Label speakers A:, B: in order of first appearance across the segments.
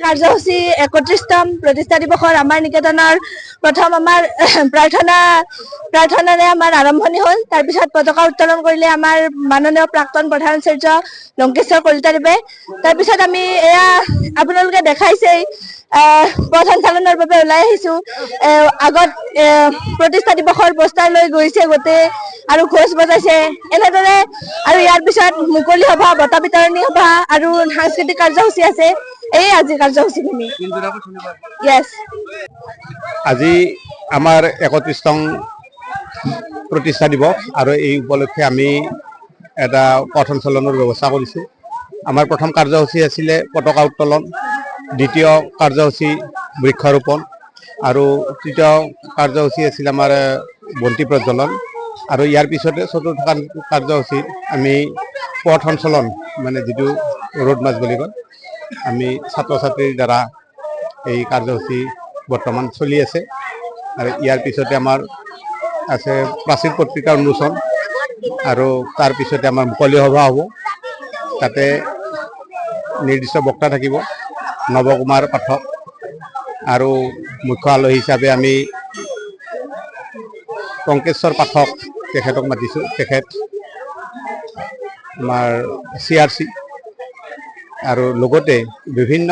A: কাৰ্যসূচী ৩১তম প্ৰতিষ্ঠা দিৱসৰ আমাৰ নিকেতনৰ প্ৰথম আমাৰ প্ৰাৰ্থনাৰে আমাৰ আৰম্ভণি হ'ল। তাৰপিছত পতাকা উত্তোলন কৰিলে আমাৰ মাননীয় প্ৰাক্তন প্ৰধান আচাৰ্য লংকেশ্বৰ কলিতাদেৱে। তাৰপিছত আমি এয়া আপোনালোকে দেখাইছেই পথ সঞ্চালনৰ বাবে ওলাই আহিছো। আগত প্ৰতিষ্ঠা দিৱসৰ পোষ্টাৰ লৈ গৈছে গোটেই আৰু ঘোষ বজাইছে এনেদৰে। আৰু ইয়াৰ পিছত মুকলি সভা, বঁটা বিতৰণী সভা আৰু সাংস্কৃতিক কাৰ্যসূচী আছে। এই আজি কাৰ্যসূচীখিনি।
B: আজি আমাৰ ৩১তম প্ৰতিষ্ঠা দিৱস আৰু এই উপলক্ষে আমি এটা পথ সঞ্চালনৰ ব্যৱস্থা কৰিছোঁ। আমাৰ প্ৰথম কাৰ্যসূচী আছিলে পতাকা উত্তোলন, দ্বিতীয় কাৰ্যসূচী বৃক্ষৰোপণ আৰু তৃতীয় কাৰ্যসূচী আছিল আমাৰ বন্তি প্ৰজ্বলন। আৰু ইয়াৰ পিছতে চতুৰ্থ কাৰ্যসূচীত আমি পথ সঞ্চালন মানে যিটো ৰোড মাৰ্চ বুলি কয়, আমি ছাত্ৰ ছাত্ৰীৰ দ্বাৰা এই কাৰ্যসূচী বৰ্তমান চলি আছে। আৰু ইয়াৰ পিছতে আমাৰ আছে প্ৰাচীৰ পত্ৰিকাৰ উন্মোচন আৰু তাৰ পিছতে আমাৰ মুকলি সভা হ'ব। তাতে নিৰ্দিষ্ট বক্তা থাকিব, নৱকুমাৰ পাঠক, আৰু মুখ্য আলহী হিচাপে আমি টংকেশ্বৰ পাঠক তেখেতক মাতিছোঁ। তেখেত আমাৰ CRC আৰু লগতে বিভিন্ন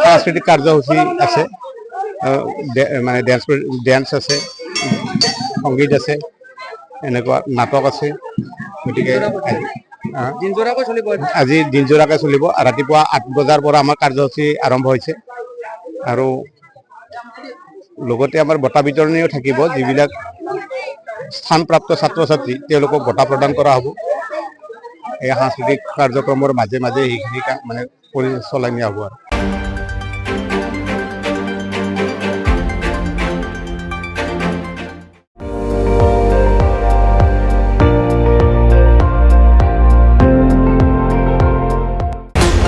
B: সাংস্কৃতিক কাৰ্যসূচী আছে, মানে ডেন্স আছে, সংগীত আছে, এনেকুৱা নাটক আছে। গতিকে আজি দিনজোৰাকৈ চলিব। ৰাতিপুৱা ৮ বজাৰ পৰা আমাৰ কাৰ্যসূচী আৰম্ভ হৈছে আৰু লগতে আমাৰ বঁটা বিতৰণীও থাকিব। যিবিলাক স্থানপ্ৰাপ্ত ছাত্ৰ ছাত্ৰী তেওঁলোকক বঁটা প্ৰদান কৰা হ'ব। এই সাংস্কৃতিক কাৰ্যক্ৰমৰ মাজে মাজে সেইখিনি মানে কৰি চলাই নিয়া হ'ব।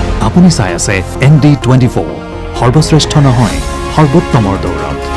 B: আৰু
C: আপুনি চাই আছে ND24, সৰ্বশ্ৰেষ্ঠ নহয় সৰ্বোত্তমৰ দৌৰত।